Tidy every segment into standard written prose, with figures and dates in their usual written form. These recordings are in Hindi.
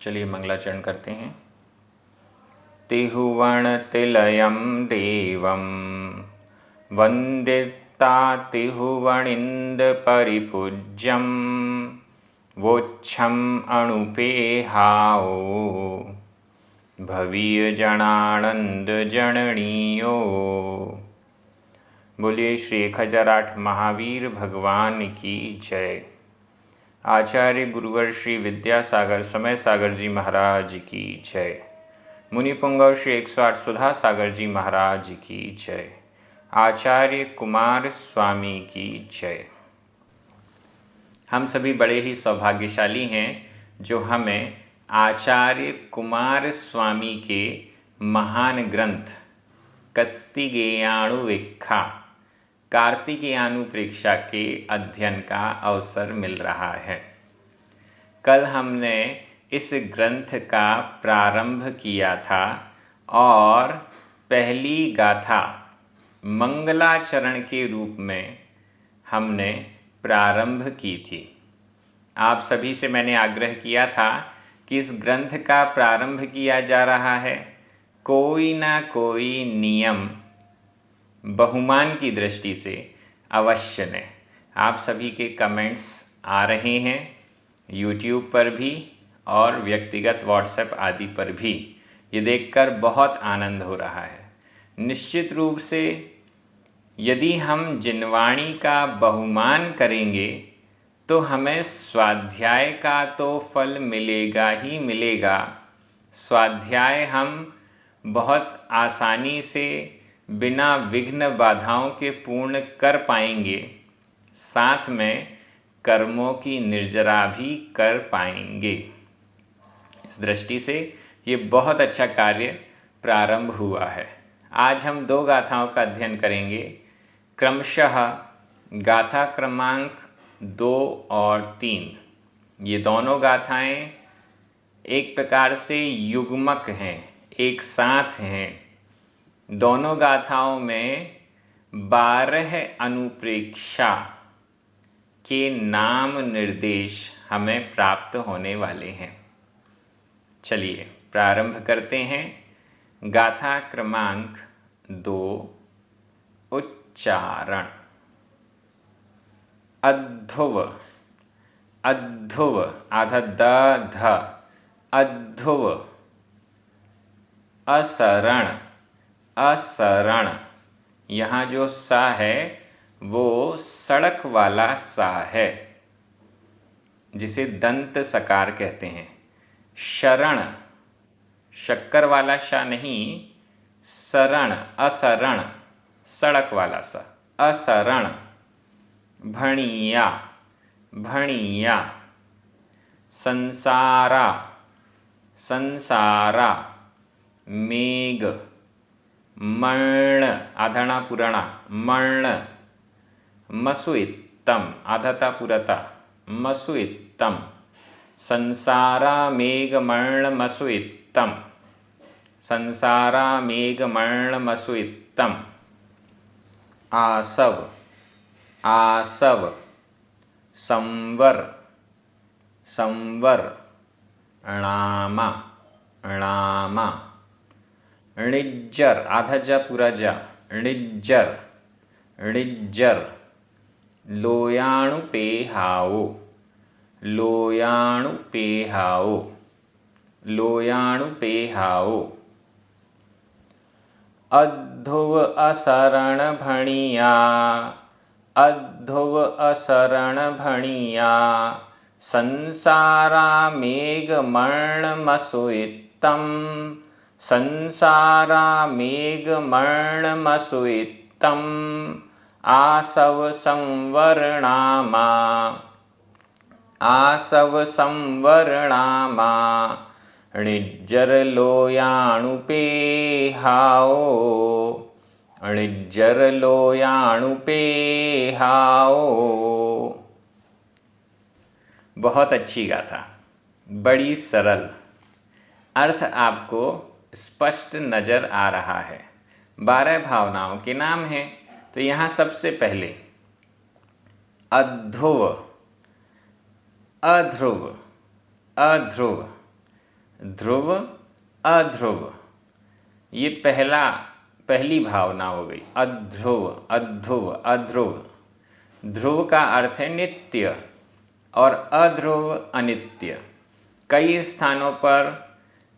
चलिए मंगलाचरण करते हैं। तिहुवण तिलयं देवं वंदिता तिहुवणिंद परिपूज्यं वोच्छम अणुपेहाओ भवीय जनानंद जननीयो। बोलिए श्री 1008 महावीर भगवान की जय। आचार्य गुरुवर श्री विद्यासागर समय सागर जी महाराज की जय। मुनि पुंगव श्री 108 सुधा सागर जी महाराज की जय। आचार्य कुमार स्वामी की जय। हम सभी बड़े ही सौभाग्यशाली हैं जो हमें आचार्य कुमार स्वामी के महान ग्रंथ कत्तिगेयाणुविक्खा कार्तिकेयानुप्रेक्षा के अध्ययन का अवसर मिल रहा है। कल हमने इस ग्रंथ का प्रारंभ किया था और पहली गाथा मंगलाचरण के रूप में हमने प्रारंभ की थी। आप सभी से मैंने आग्रह किया था कि इस ग्रंथ का प्रारंभ किया जा रहा है, कोई ना कोई नियम बहुमान की दृष्टि से अवश्य ने। आप सभी के कमेंट्स आ रहे हैं YouTube पर भी और व्यक्तिगत WhatsApp आदि पर भी। ये देखकर बहुत आनंद हो रहा है। निश्चित रूप से यदि हम जिनवाणी का बहुमान करेंगे तो हमें स्वाध्याय का तो फल मिलेगा ही मिलेगा। स्वाध्याय हम बहुत आसानी से बिना विघ्न बाधाओं के पूर्ण कर पाएंगे, साथ में कर्मों की निर्जरा भी कर पाएंगे। इस दृष्टि से ये बहुत अच्छा कार्य प्रारंभ हुआ है। आज हम 2 गाथाओं का अध्ययन करेंगे, क्रमशः गाथा क्रमांक 2 और 3। ये दोनों गाथाएं एक प्रकार से युग्मक हैं, एक साथ हैं। दोनों गाथाओं में 12 अनुप्रेक्षा के नाम निर्देश हमें प्राप्त होने वाले हैं। चलिए प्रारंभ करते हैं। गाथा क्रमांक 2 उच्चारण। अद्धुव अद्धुव आधा द ध अद्धुव। असरण असरण, यहाँ जो सा है वो सड़क वाला सा है जिसे दंत सकार कहते हैं। शरण शक्कर वाला शा नहीं, शरण असरण सड़क वाला सा असरण। भणिया भणिया। संसारा संसारा। मेघ मर्ण आधणा पुराणा मर्ण। मसुइत्तम आधता पुरता मसुइत्तम। संसारा मेघ मर्ण मसुइत्तम। संसारा मेघ मर्ण मसुइत्तम। आसव आसव। संवर संवर। णामा णामा। णिज्जर आधा पूरा जा णिज्जर णिज्जर। लोयाणुपेहाओ लोयाणुपेहाओ लोयाणुपेहाओ। अद्धुव असरण भणिया अद्धुव असरण भणिया। संसारा मेघ मर्ण मसुइत्तम। संसारा मेघ मर्ण मसुइत्तम। आसव संवरणामा आसव संवरणामा। णिज्जर लोयाणुपेहाओ णिज्जर लोयाणुपेहाओ। बहुत अच्छी गाथा, बड़ी सरल। अर्थ आपको स्पष्ट नजर आ रहा है। 12 भावनाओं के नाम हैं। तो यहाँ सबसे पहले अध्रुव अध्रुव अध्रुव। ध्रुव अध्रुव, ये पहली भावना हो गई। अध्रुव अध्रुव अध्रुव, ध्रुव का अर्थ है नित्य और अध्रुव अनित्य। कई स्थानों पर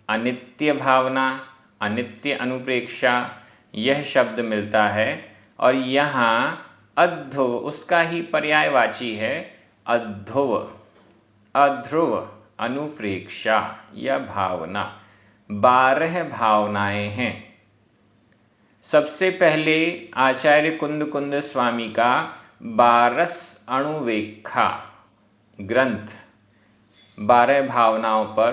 अनित्य भावना, अनित्य अनुप्रेक्षा यह शब्द मिलता है और यहाँ अध्रुव उसका ही पर्यायवाची है अध्रुव। अध्रुव अनुप्रेक्षा या भावना, 12 भावनाएं हैं। सबसे पहले आचार्य कुंद स्वामी का 12 अणुवेखा ग्रंथ 12 भावनाओं पर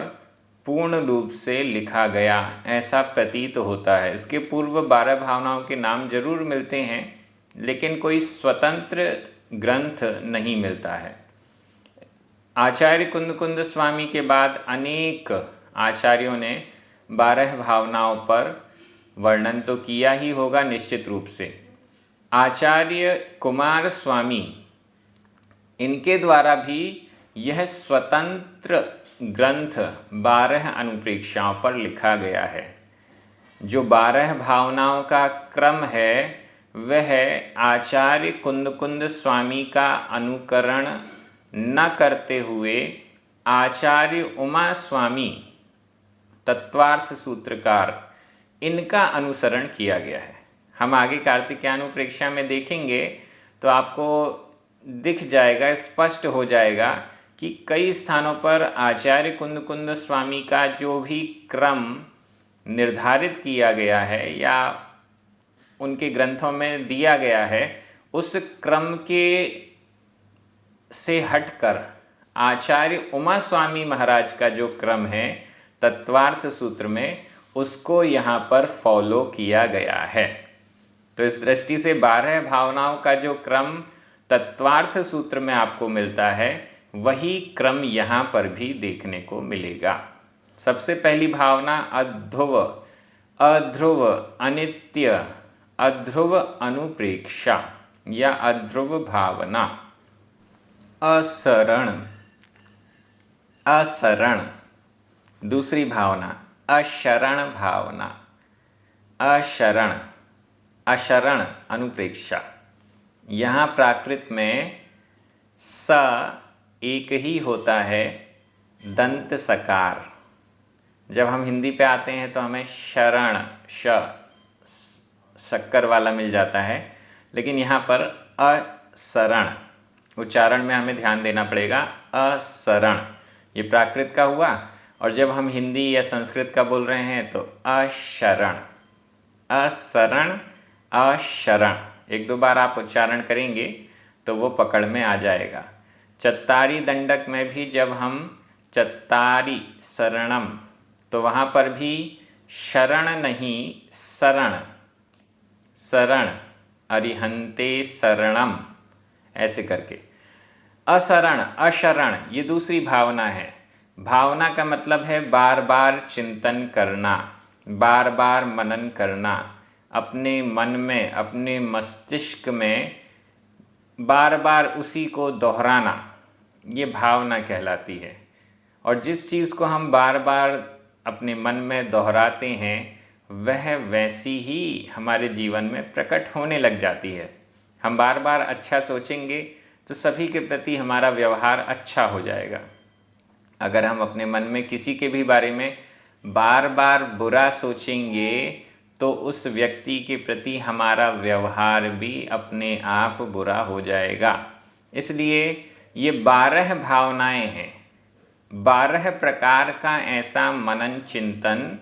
पूर्ण रूप से लिखा गया ऐसा प्रतीत होता है। इसके पूर्व 12 भावनाओं के नाम जरूर मिलते हैं, लेकिन कोई स्वतंत्र ग्रंथ नहीं मिलता है। आचार्य कुंद स्वामी के बाद अनेक आचार्यों ने 12 भावनाओं पर वर्णन तो किया ही होगा निश्चित रूप से। आचार्य कुमार स्वामी, इनके द्वारा भी यह स्वतंत्र ग्रंथ 12 अनुप्रेक्षाओं पर लिखा गया है। जो 12 भावनाओं का क्रम है वह आचार्य कुंद स्वामी का अनुकरण न करते हुए आचार्य उमा स्वामी तत्वार्थ सूत्रकार, इनका अनुसरण किया गया है। हम आगे कार्तिकेयानुप्रेक्षा में देखेंगे तो आपको दिख जाएगा, स्पष्ट हो जाएगा कि कई स्थानों पर आचार्य कुंद स्वामी का जो भी क्रम निर्धारित किया गया है या उनके ग्रंथों में दिया गया है, उस क्रम के से हटकर आचार्य उमा स्वामी महाराज का जो क्रम है तत्वार्थ सूत्र में, उसको यहाँ पर फॉलो किया गया है। तो इस दृष्टि से 12 भावनाओं का जो क्रम तत्वार्थ सूत्र में आपको मिलता है, वही क्रम यहाँ पर भी देखने को मिलेगा। सबसे पहली भावना अध्रुव, अध्रुव अनित्य, अध्रुव अनुप्रेक्षा या अध्रुव भावना। असरण, असरण दूसरी भावना। अशरण भावना, अशरण, अशरण अनुप्रेक्षा। यहाँ प्राकृत में स एक ही होता है, दंत सकार। जब हम हिंदी पे आते हैं तो हमें शरण, शक्कर वाला मिल जाता है, लेकिन यहाँ पर असरण उच्चारण में हमें ध्यान देना पड़ेगा। असरण ये प्राकृत का हुआ, और जब हम हिंदी या संस्कृत का बोल रहे हैं तो अशरण, असरण, अशरण। 1-2 बार आप उच्चारण करेंगे तो वो पकड़ में आ जाएगा। चत्तारी दंडक में भी जब हम चत्तारी शरणम, तो वहाँ पर भी शरण नहीं शरण, शरण, अरिहंते शरणम ऐसे करके। असरण, अशरण ये दूसरी भावना है। भावना का मतलब है बार बार चिंतन करना, बार बार मनन करना, अपने मन में, अपने मस्तिष्क में बार बार उसी को दोहराना, ये भावना कहलाती है। और जिस चीज़ को हम बार बार अपने मन में दोहराते हैं वह वैसी ही हमारे जीवन में प्रकट होने लग जाती है। हम बार बार अच्छा सोचेंगे तो सभी के प्रति हमारा व्यवहार अच्छा हो जाएगा। अगर हम अपने मन में किसी के भी बारे में बार बार बुरा सोचेंगे तो उस व्यक्ति के प्रति हमारा व्यवहार भी अपने आप बुरा हो जाएगा। इसलिए ये 12 भावनाएं हैं, 12 प्रकार का ऐसा मनन चिंतन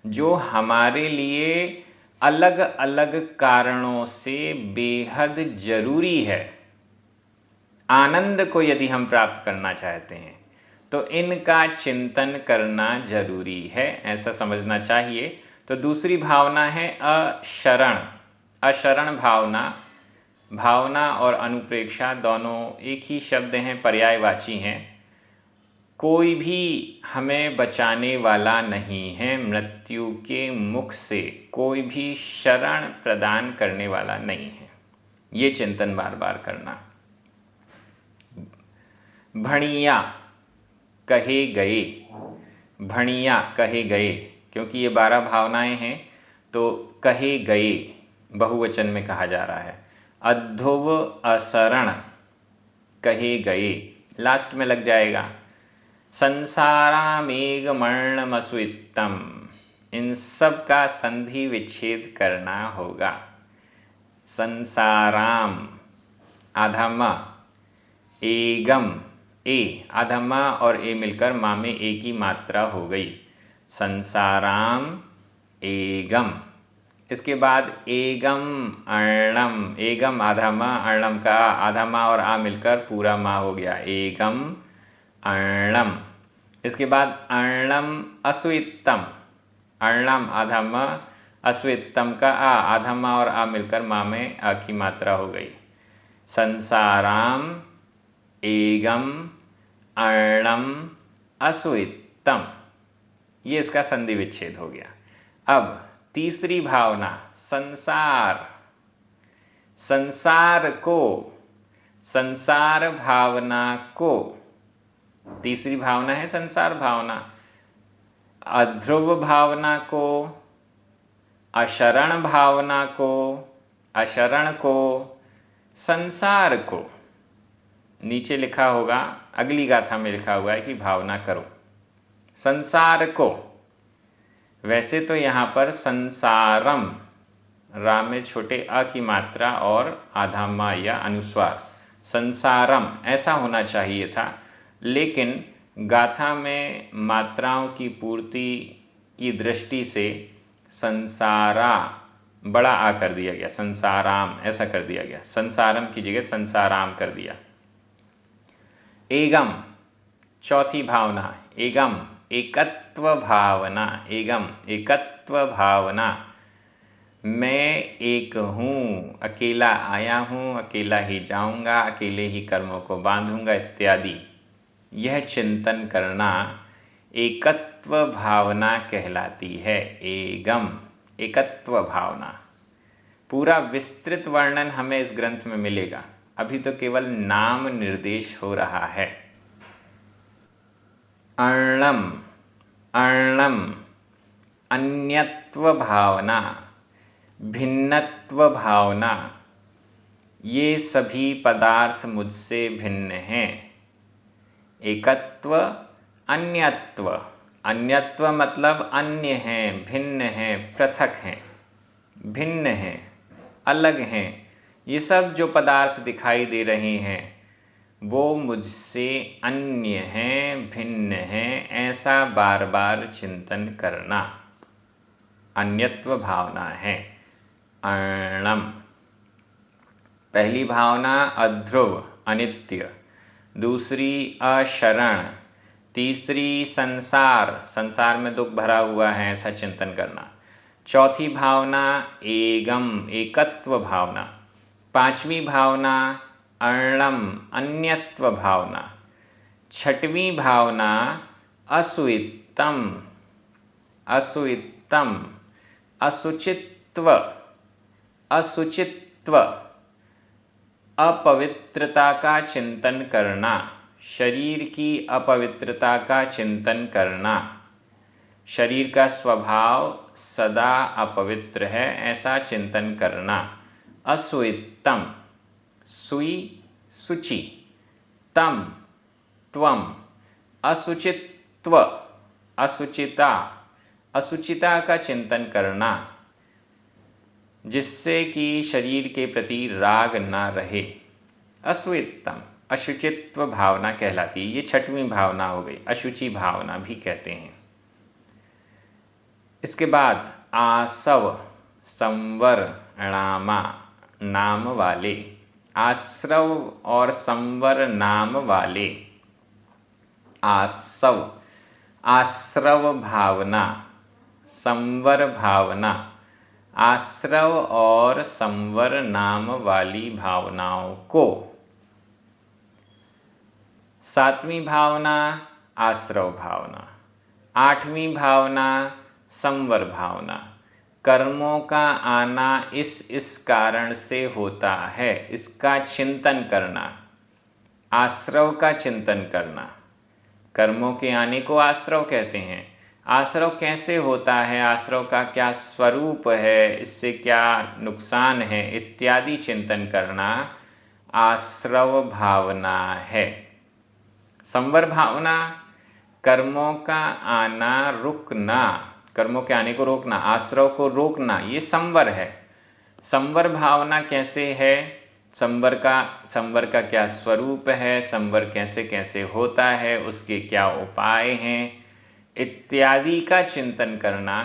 जो हमारे लिए अलग अलग कारणों से बेहद जरूरी है। आनंद को यदि हम प्राप्त करना चाहते हैं तो इनका चिंतन करना जरूरी है, ऐसा समझना चाहिए। तो दूसरी भावना है अशरण। अशरण भावना, भावना और अनुप्रेक्षा दोनों एक ही शब्द हैं, पर्यायवाची हैं। कोई भी हमें बचाने वाला नहीं है, मृत्यु के मुख से कोई भी शरण प्रदान करने वाला नहीं है, ये चिंतन बार बार करना। भणिया, कहे गए, भणिया कहे गए, क्योंकि ये 12 भावनाएं हैं तो कहे गए बहुवचन में कहा जा रहा है। अध्रुव असरण कहे गए, लास्ट में लग जाएगा। संसारामेघमर्णमसुइत्तम, इन सब का संधि विच्छेद करना होगा। संसाराम आधा म, एगम ए आधा म और ए मिलकर माँ में ए की मात्रा हो गई। संसाराम एगम। इसके बाद एगम अर्णम, एगम आधा म, अर्णम का आधा म और आ मिलकर पूरा माँ हो गया, एगम अर्णम। इसके बाद अर्णम असुइत्तम, अर्णम आधा म, असुइत्तम का आ, आधा म और आ मिलकर माँ में आ की मात्रा हो गई। संसाराम एगम अर्णम असुइत्तम, ये इसका संधि विच्छेद हो गया। अब तीसरी भावना संसार, संसार को, संसार भावना को, तीसरी भावना है संसार भावना। अध्रुव भावना को, अशरण भावना को, अशरण को, संसार को, नीचे लिखा होगा, अगली गाथा में लिखा हुआ है कि भावना करो। संसार को, वैसे तो यहाँ पर संसारम, रा में छोटे अ की मात्रा और आधा मा या अनुस्वार, संसारम ऐसा होना चाहिए था, लेकिन गाथा में मात्राओं की पूर्ति की दृष्टि से संसारा बड़ा आ कर दिया गया, संसाराम ऐसा कर दिया गया, संसारम की जगह संसाराम कर दिया। एगम चौथी भावना, एगम एकत्व भावना, एगम एकत्व भावना, मैं एक हूँ, अकेला आया हूँ, अकेला ही जाऊँगा, अकेले ही कर्मों को बांधूंगा इत्यादि, यह चिंतन करना एकत्व भावना कहलाती है। एगम एकत्व भावना, पूरा विस्तृत वर्णन हमें इस ग्रंथ में मिलेगा, अभी तो केवल नाम निर्देश हो रहा है। अर्णम, अर्णम अन्यत्व भावना, भिन्नत्व भावना, ये सभी पदार्थ मुझसे भिन्न हैं। एकत्व अन्यत्व, अन्यत्व मतलब अन्य हैं, भिन्न हैं, पृथक हैं, भिन्न हैं, अलग हैं, ये सब जो पदार्थ दिखाई दे रहे हैं वो मुझसे अन्य हैं, भिन्न हैं, ऐसा बार बार चिंतन करना अन्यत्व भावना है। अर्णम, पहली भावना अध्रुव अनित्य, दूसरी अशरण, तीसरी संसार, संसार में दुख भरा हुआ है ऐसा चिंतन करना, चौथी भावना एगम एकत्व भावना, पांचवी भावना अर्णम अन्यत्व भावना, छठवीं भावना असुइत्तम, असुइत्तम असुचित्व, असुचित्व अपवित्रता का चिंतन करना, शरीर की अपवित्रता का चिंतन करना, शरीर का स्वभाव सदा अपवित्र है ऐसा चिंतन करना। असुइत्तम, सुई सुचि, तम त्वम, असुचित्व असुचिता, असुचिता का चिंतन करना, जिससे कि शरीर के प्रति राग ना रहे। असुइत्तम अशुचित्व भावना कहलाती है, ये छठवीं भावना हो गई, अशुचि भावना भी कहते हैं। इसके बाद आसव संवर णामा, नाम वाले, आश्रव और संवर नाम वाले, आसव आश्रव भावना, संवर भावना, आश्रव और संवर नाम वाली भावनाओं को। सातवीं भावना आश्रव भावना, आठवीं भावना संवर भावना, कर्मों का आना इस कारण से होता है, इसका चिंतन करना, आश्रव का चिंतन करना, कर्मों के आने को आश्रव कहते हैं। आश्रव कैसे होता है, आश्रव का क्या स्वरूप है, इससे क्या नुकसान है इत्यादि चिंतन करना आश्रव भावना है। संवर भावना कर्मों का आना रुकना, कर्मों के आने को रोकना, आश्रव को रोकना, ये संवर है। संवर भावना कैसे है, संवर का क्या स्वरूप है, संवर कैसे कैसे होता है, उसके क्या उपाय हैं इत्यादि का चिंतन करना,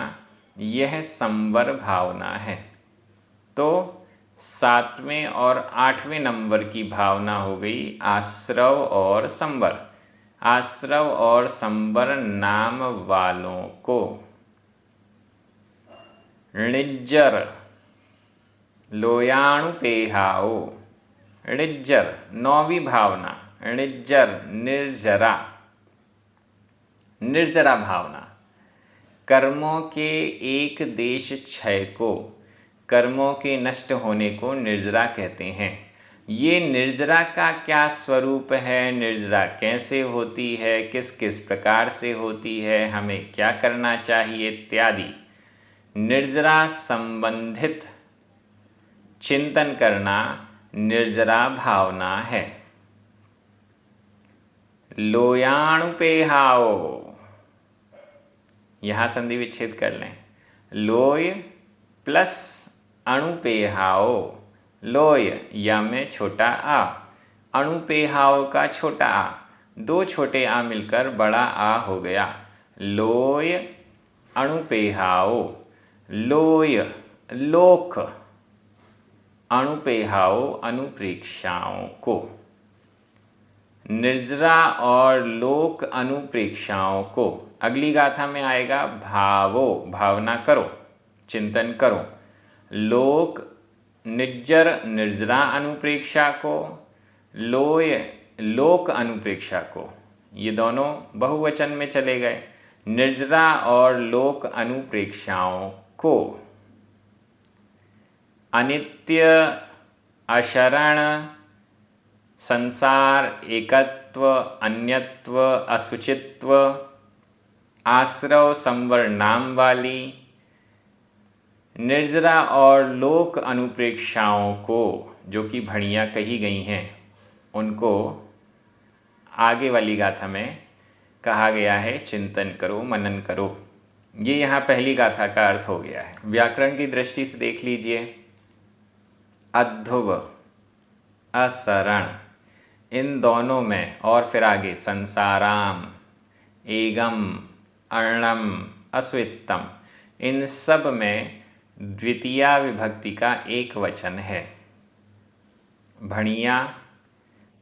यह संवर भावना है। तो 7वें और 8वें नंबर की भावना हो गई आश्रव और संवर। आश्रव और संवर नाम वालों को ऋज्जर लोयाणुपेहाओ, ऋज्जर 9वीं भावना, ऋज्जर निर्जरा, निर्जरा भावना, कर्मों के एक देश क्षय को, कर्मों के नष्ट होने को निर्जरा कहते हैं। ये निर्जरा का क्या स्वरूप है, निर्जरा कैसे होती है, किस किस प्रकार से होती है, हमें क्या करना चाहिए इत्यादि निर्जरा संबंधित चिंतन करना निर्जरा भावना है। लोयाणुपेहाओ, यहाँ संधि विच्छेद कर लें, लोय प्लस अणुपेहाओ, लोय या में छोटा आ, अणुपेहाओ का छोटा आ, 2 छोटे आ मिलकर बड़ा आ हो गया, लोय अणुपेहाओ। लोय लोक, अणुपेहाओ अनुप्रेक्षाओं को, निर्जरा और लोक अनुप्रेक्षाओं को। अगली गाथा में आएगा भावो, भावना करो, चिंतन करो, लोक निज्जर निर्जरा अनुप्रेक्षा को, लोय लोक अनुप्रेक्षा को, ये दोनों बहुवचन में चले गए, निर्जरा और लोक अनुप्रेक्षाओं को। अनित्य, अशरण, संसार, एकत्व, अन्यत्व, असुचित्व, आश्रव संवर नाम वाली निर्जरा और लोक अनुप्रेक्षाओं को, जो कि भणियाँ कही गई हैं, उनको आगे वाली गाथा में कहा गया है चिंतन करो, मनन करो। ये यहाँ पहली गाथा का अर्थ हो गया है। व्याकरण की दृष्टि से देख लीजिए, अध्रुव, असरण, इन दोनों में और फिर आगे संसाराम, एगम, अर्णम, अस्वित्तम, इन सब में द्वितीया विभक्ति का एक वचन है। भणिया,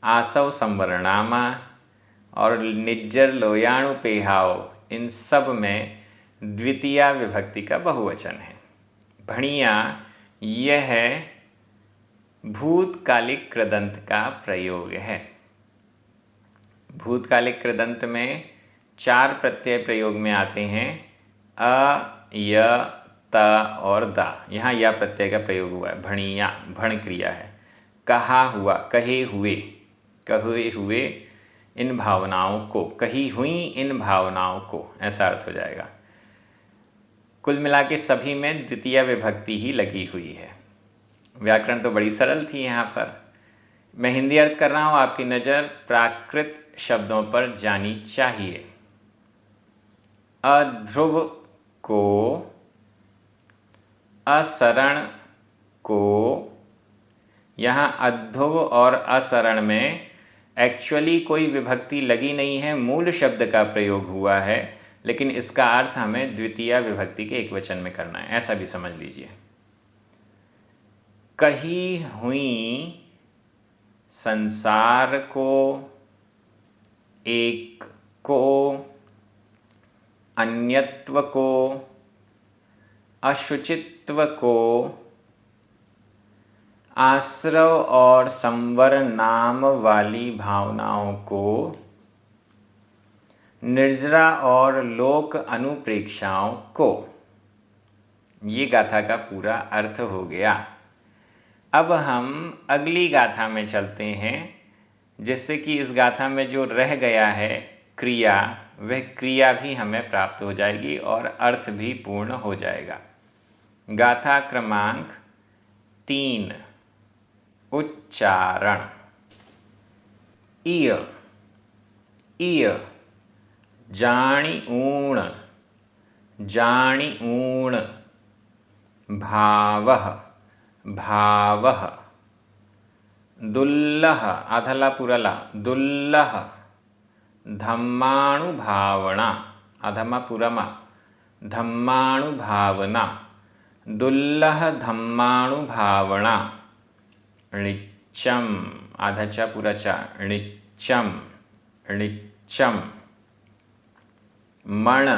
आसव संवरणामा और निज्जर लोयाणुपेहाओ, इन सब में द्वितीया विभक्ति का बहुवचन है। भणिया यह भूतकालिक कृदंत का प्रयोग है। भूतकालिक कृदंत में 4 प्रत्यय प्रयोग में आते हैं, अ, य, त और दा। यहाँ या प्रत्यय का प्रयोग हुआ है। भणिया भण क्रिया है। कहा हुआ, कहे हुए, कहे हुए इन भावनाओं को, कही हुई इन भावनाओं को, ऐसा अर्थ हो जाएगा। कुल मिला के सभी में द्वितीय विभक्ति ही लगी हुई है। व्याकरण तो बड़ी सरल थी यहाँ पर। मैं हिंदी अर्थ कर रहा हूँ, आपकी नज़र प्राकृत शब्दों पर जानी चाहिए। अध्रुव को, असरण को, यहाँ अध्रुव और असरण में एक्चुअली कोई विभक्ति लगी नहीं है, मूल शब्द का प्रयोग हुआ है, लेकिन इसका अर्थ हमें द्वितीय विभक्ति के एक वचन में करना है, ऐसा भी समझ लीजिए। कही हुई संसार को, एक को, अन्यत्व को, अशुचित्व को, आश्रव और संवर नाम वाली भावनाओं को, निर्जरा और लोक अनुप्रेक्षाओं को। ये गाथा का पूरा अर्थ हो गया। अब हम अगली गाथा में चलते हैं, जिससे कि इस गाथा में जो रह गया है क्रिया, वह क्रिया भी हमें प्राप्त हो जाएगी और अर्थ भी पूर्ण हो जाएगा। गाथा क्रमांक 3, उच्चारण। इय, इय, जाणी ऊण, जाणी ऊण। भावः, भावः। दुल्लह, आधला पुरला, दुल्लह। धम्मानुभावना, अधमा पुरमा, धम्मानुभावना। दुल्लह धम्मानुभावना। णिच्चम, आधचा पुरचा, णिच्चम, णिच्चम। मण,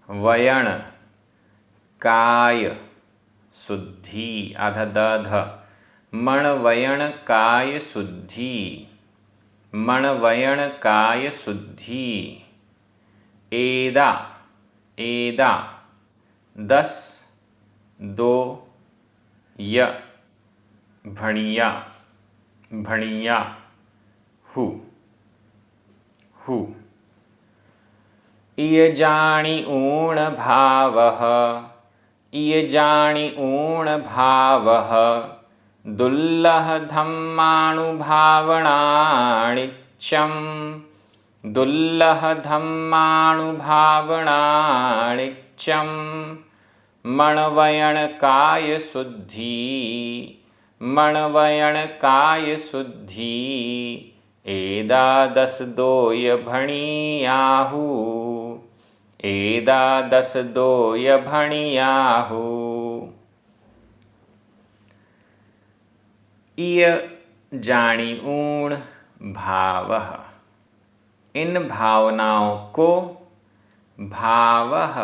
वयण, काय शुद्धि, आधा दध। मण वयण काय शुद्धि, मण वयण काय शुद्धि। एदा, एदा। 10, 2, य, भणिया, भणिया। Who, who. इय जाणी ऊण भावः, इय जाणी ऊण भावः। दुल्लह धम्मानुभावनाणिच्चम, दुल्लह धम्मानुभावनाणिच्चम। मणवयण काय शुद्धि, मणवयण काय शुद्धि। एदा 10 दोय भणियाहु, एदा 10 दोय भणियाहु। इय जाणी ऊण भावः, इन भावनाओं को, भावः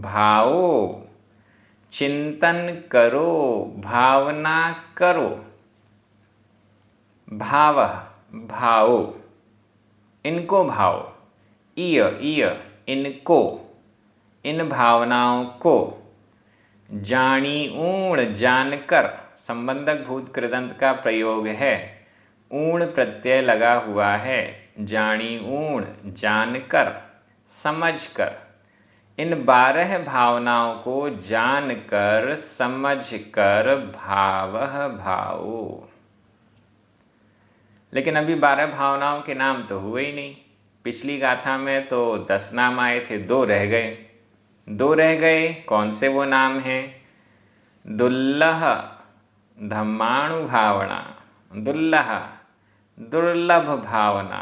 भावो, चिंतन करो, भावना करो। भावः भावो, इनको भावो। इय, इय, इनको, इन भावनाओं को। जानी ऊण, जानकर, संबंधक भूत कृदंत का प्रयोग है। ऊण प्रत्यय लगा हुआ है। जानी ऊण, जानकर, समझकर। इन 12 भावनाओं को जानकर, समझकर भावः भावो। लेकिन अभी 12 भावनाओं के नाम तो हुए ही नहीं। पिछली गाथा में तो 10 नाम आए थे, 2 रह गए। 2 रह गए, कौन से वो नाम हैं? दुल्लह धम्मानुभावना, दुल्लह दुर्लभ भावना,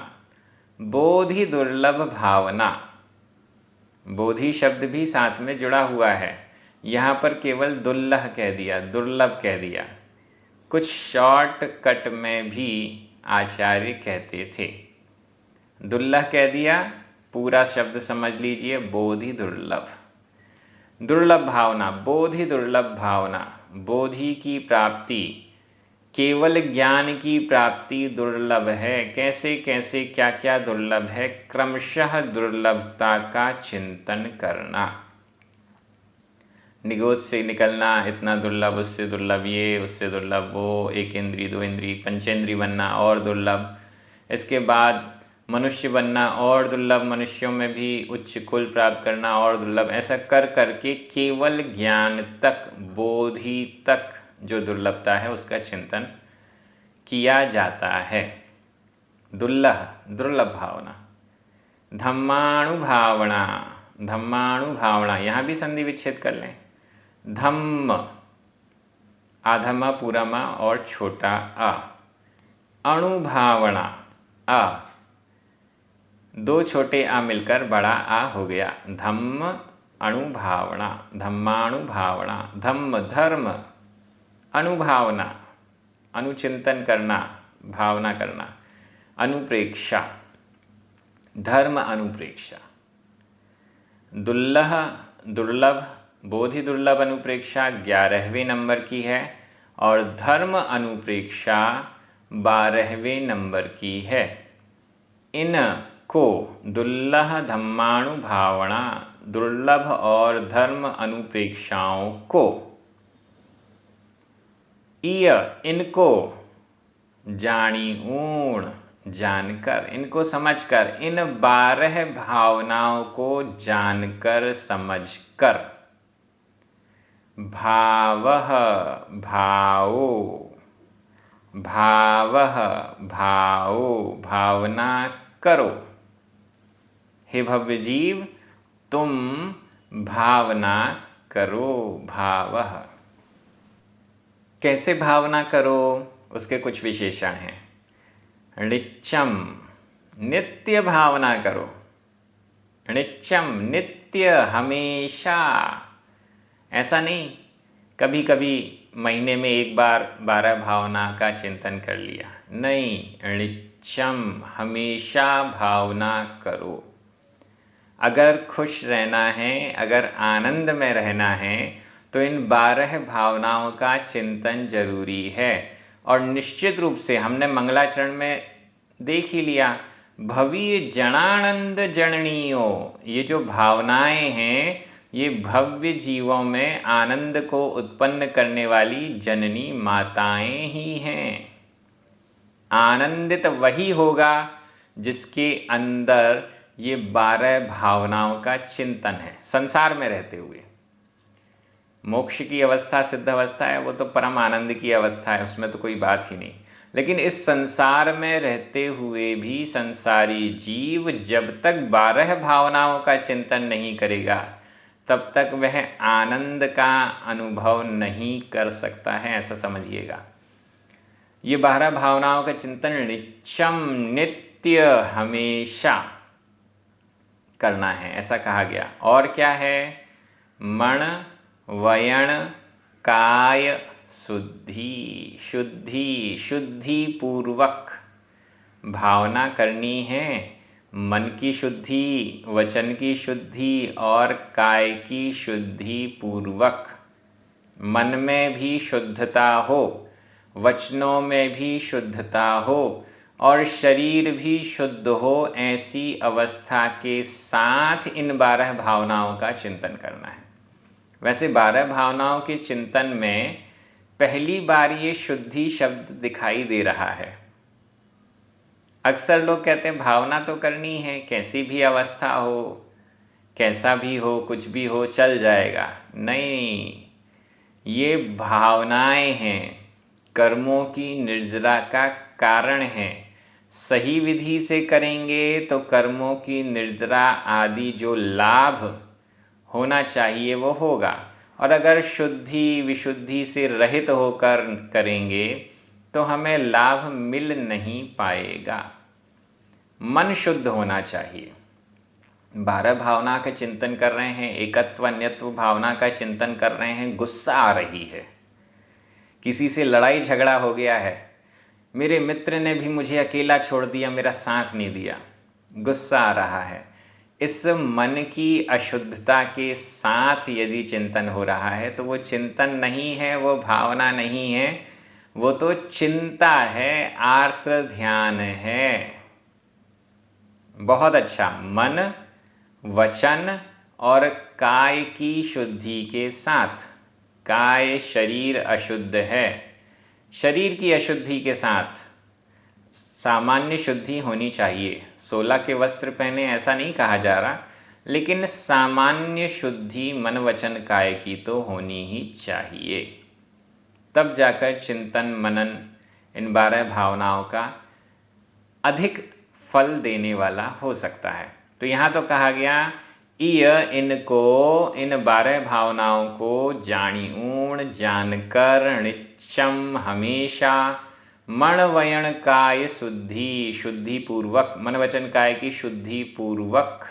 बोधि दुर्लभ भावना। बोधि शब्द भी साथ में जुड़ा हुआ है। यहाँ पर केवल दुल्लह कह दिया, दुर्लभ कह दिया। कुछ शॉर्टकट में भी आचार्य कहते थे। दुल्लह कह दिया, पूरा शब्द समझ लीजिए, बोधि दुर्लभ। दुर्लभ भावना, बोधि दुर्लभ भावना। बोधि की प्राप्ति, केवल ज्ञान की प्राप्ति दुर्लभ है। कैसे कैसे, क्या क्या दुर्लभ है? क्रमशः दुर्लभता का चिंतन करना। निगोद से निकलना इतना दुर्लभ, उससे दुर्लभ ये, उससे दुर्लभ वो, 1 इंद्री 2 इंद्री पंचेंद्री बनना और दुर्लभ। इसके बाद मनुष्य बनना और दुर्लभ, मनुष्यों में भी उच्च कुल प्राप्त करना और दुर्लभ। ऐसा कर करके केवल ज्ञान तक, बोधि तक जो दुर्लभता है उसका चिंतन किया जाता है। दुर्लभ, दुर्लभ भावना। धम्मानुभावना, धम्मानुभावना, यहाँ भी संधि विच्छेद कर लें। धम्म, आधमा पूरमा और छोटा आ। अणुभावना, आ, 2 छोटे आ मिलकर बड़ा आ हो गया। धम्म अणुभावना, धम्मानुभावना। धम्म धर्म, अनुभावना, अनुचिंतन करना, भावना करना। अनुप्रेक्षा, धर्म अनुप्रेक्षा। दुल्लह दुर्लभ, बोधि दुर्लभ अनुप्रेक्षा 11वें नंबर की है और धर्म अनुप्रेक्षा 12वें नंबर की है। इन को दुल्लह धम्मानुभावना, दुर्लभ और धर्म अनुप्रेक्षाओं को, इय इनको, जानी ऊण, जानकर, इनको समझकर, इन 12 भावनाओं को जानकर समझकर। भावः भावो, भावः भावो, भावना करो। हे भव्य जीव, तुम भावना करो। भावः, कैसे भावना करो, उसके कुछ विशेषण हैं। णिच्चम, नित्य भावना करो। णिच्चम, नित्य, हमेशा। ऐसा नहीं कभी कभी महीने में एक बार 12 भावना का चिंतन कर लिया, नहीं। णिच्चम, हमेशा भावना करो। अगर खुश रहना है, अगर आनंद में रहना है, तो इन 12 भावनाओं का चिंतन जरूरी है। और निश्चित रूप से हमने मंगलाचरण में देख ही लिया, भवीय जनानंद जननीयो, ये जो भावनाएं हैं ये भव्य जीवों में आनंद को उत्पन्न करने वाली जननी माताएं ही हैं। आनंदित वही होगा जिसके अंदर ये 12 भावनाओं का चिंतन है। संसार में रहते हुए मोक्ष की अवस्था, सिद्ध अवस्था है, वो तो परम आनंद की अवस्था है, उसमें तो कोई बात ही नहीं। लेकिन इस संसार में रहते हुए भी संसारी जीव जब तक 12 भावनाओं का चिंतन नहीं करेगा, तब तक वह आनंद का अनुभव नहीं कर सकता है, ऐसा समझिएगा। ये 12 भावनाओं का चिंतन नित्यम, नित्य, हमेशा करना है, ऐसा कहा गया। और क्या है? मन वयण काय शुद्धि, शुद्धि, शुद्धि पूर्वक भावना करनी है। मन की शुद्धि, वचन की शुद्धि और काय की शुद्धि पूर्वक। मन में भी शुद्धता हो, वचनों में भी शुद्धता हो और शरीर भी शुद्ध हो, ऐसी अवस्था के साथ इन 12 भावनाओं का चिंतन करना है। वैसे 12 भावनाओं के चिंतन में पहली बार ये शुद्धि शब्द दिखाई दे रहा है। अक्सर लोग कहते हैं भावना तो करनी है, कैसी भी अवस्था हो, कैसा भी हो, कुछ भी हो, चल जाएगा। नहीं, ये भावनाएं हैं, कर्मों की निर्जरा का कारण है। सही विधि से करेंगे तो कर्मों की निर्जरा आदि जो लाभ होना चाहिए वो होगा, और अगर शुद्धि विशुद्धि से रहित होकर करेंगे तो हमें लाभ मिल नहीं पाएगा। मन शुद्ध होना चाहिए। 12 भावना का चिंतन कर रहे हैं, एकत्व अन्यत्व भावना का चिंतन कर रहे हैं, गुस्सा आ रही है, किसी से लड़ाई झगड़ा हो गया है, मेरे मित्र ने भी मुझे अकेला छोड़ दिया, मेरा साथ नहीं दिया, गुस्सा आ रहा है। इस मन की अशुद्धता के साथ यदि चिंतन हो रहा है तो वो चिंतन नहीं है, वो भावना नहीं है, वो तो चिंता है, आर्त ध्यान है। बहुत अच्छा। मन वचन और काय की शुद्धि के साथ। काय शरीर अशुद्ध है, शरीर की अशुद्धि के साथ सामान्य शुद्धि होनी चाहिए। 16 के वस्त्र पहने ऐसा नहीं कहा जा रहा, लेकिन सामान्य शुद्धि मन वचन काय की तो होनी ही चाहिए। तब जाकर चिंतन मनन इन 12 भावनाओं का अधिक फल देने वाला हो सकता है। तो यहाँ तो कहा गया, इनको, इन 12 भावनाओं को जानी ऊण, जानकर, नित्यम, हमेशा, मन वयण काय शुद्धि, शुद्धि पूर्वक, मन वचन काय की शुद्धि पूर्वक,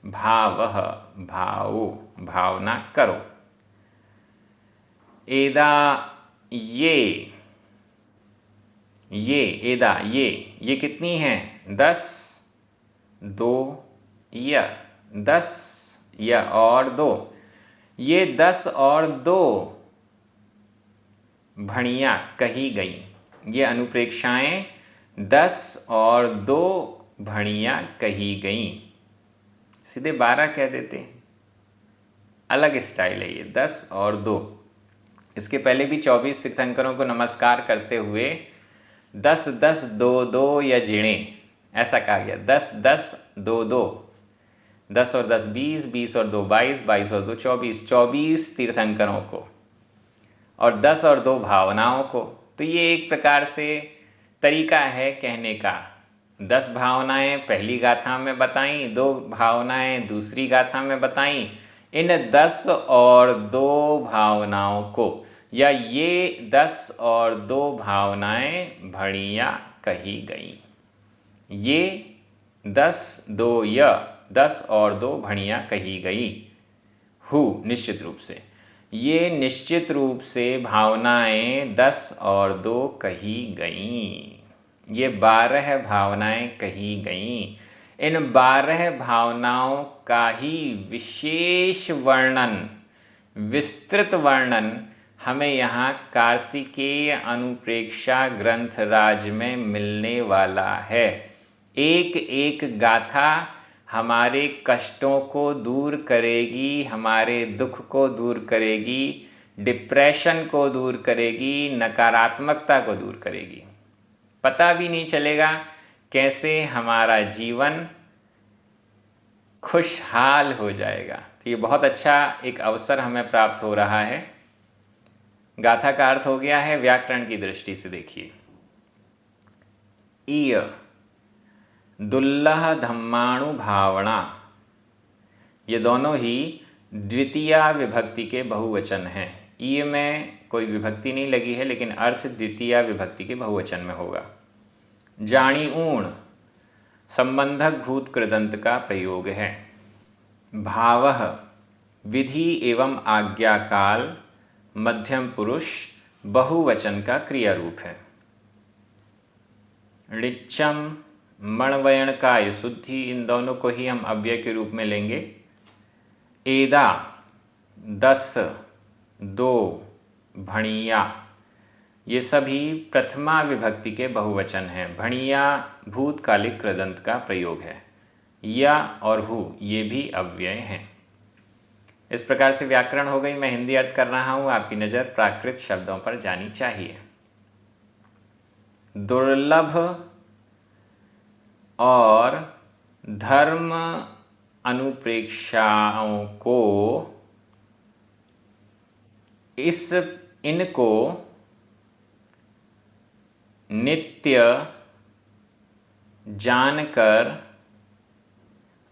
भावः भावो, भावना करो। एदा ये एदा ये कितनी है? 10, 2 य, 10 य और 2, ये 10 और 2 भणियाँ कही गई। ये अनुप्रेक्षाएं 10 और 2 भणियाँ कही गई। सीधे 12 कह देते, अलग स्टाइल है ये। 10 और 2, इसके पहले भी 24 तीर्थंकरों को नमस्कार करते हुए 10 10 2 2 या जिणे, ऐसा कहा गया। 10 10 2 2, 10 और 10 20, 20 और 2 22, 22 और 2 24, 24 तीर्थंकरों को और 10 और 2 भावनाओं को। तो ये एक प्रकार से तरीका है कहने का। 10 भावनाएं पहली गाथा में बताई, 2 भावनाएं दूसरी गाथा में बताई। इन 10 और 2 भावनाओं को, या ये 10 और 2 भावनाएं भणियाँ कही गई। ये 10 और 2 भणियाँ कही गई। निश्चित रूप से, ये निश्चित रूप से भावनाएं 10 और 2 कही गईं। ये 12 भावनाएं कही गईं। इन 12 भावनाओं का ही विशेष वर्णन, विस्तृत वर्णन हमें यहाँ कार्तिकेय अनुप्रेक्षा ग्रंथराज में मिलने वाला है। एक एक गाथा हमारे कष्टों को दूर करेगी, हमारे दुख को दूर करेगी, डिप्रेशन को दूर करेगी, नकारात्मकता को दूर करेगी। पता भी नहीं चलेगा कैसे हमारा जीवन खुशहाल हो जाएगा। तो ये बहुत अच्छा एक अवसर हमें प्राप्त हो रहा है। गाथा का अर्थ हो गया है व्याकरण की दृष्टि से। देखिए, ईय दुल्लह धम्माणु भावना, ये दोनों ही द्वितीया विभक्ति के बहुवचन हैं। ईय में कोई विभक्ति नहीं लगी है, लेकिन अर्थ द्वितीया विभक्ति के बहुवचन में होगा। जाणी ऊण संबंधक भूत कृदंत का प्रयोग है। भावः विधि एवं आज्ञा काल मध्यम पुरुष बहुवचन का क्रिया रूप है। ऋचम मणवयण काय शुद्धि, इन दोनों को ही हम अव्यय के रूप में लेंगे। एदा 10 2 भणिया, ये सभी प्रथमा विभक्ति के बहुवचन हैं। भणिया भूतकालिक कृदंत का प्रयोग है। या और हु ये भी अव्यय हैं। इस प्रकार से व्याकरण हो गई। मैं हिंदी अर्थ कर रहा हूँ, आपकी नज़र प्राकृत शब्दों पर जानी चाहिए। दुर्लभ और धर्म अनुप्रेक्षाओं को, इनको नित्य जानकर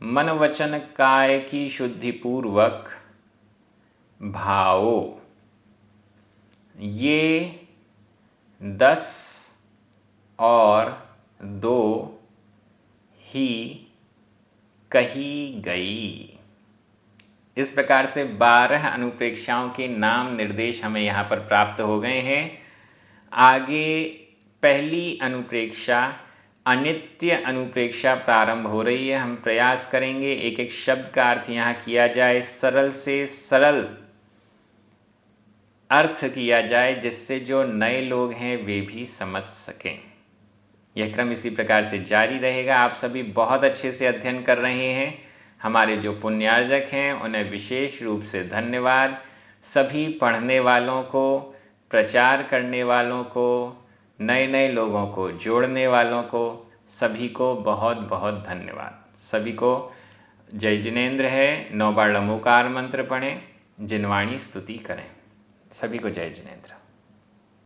मन वचन काय की शुद्धि पूर्वक भावो। ये 10 और 2 ही कही गई। इस प्रकार से 12 अनुप्रेक्षाओं के नाम निर्देश हमें यहाँ पर प्राप्त हो गए हैं। आगे पहली अनुप्रेक्षा अनित्य अनुप्रेक्षा प्रारंभ हो रही है। हम प्रयास करेंगे एक एक शब्द का अर्थ यहाँ किया जाए, सरल से सरल अर्थ किया जाए, जिससे जो नए लोग हैं वे भी समझ सकें। यह क्रम इसी प्रकार से जारी रहेगा। आप सभी बहुत अच्छे से अध्ययन कर रहे हैं। हमारे जो पुण्यार्जक हैं उन्हें विशेष रूप से धन्यवाद। सभी पढ़ने वालों को, प्रचार करने वालों को, नए नए लोगों को जोड़ने वालों को, सभी को बहुत बहुत धन्यवाद। सभी को जय जिनेंद्र है। 9 बार लमोकार मंत्र पढ़ें, जिनवाणी स्तुति करें। सभी को जय जिनेंद्र।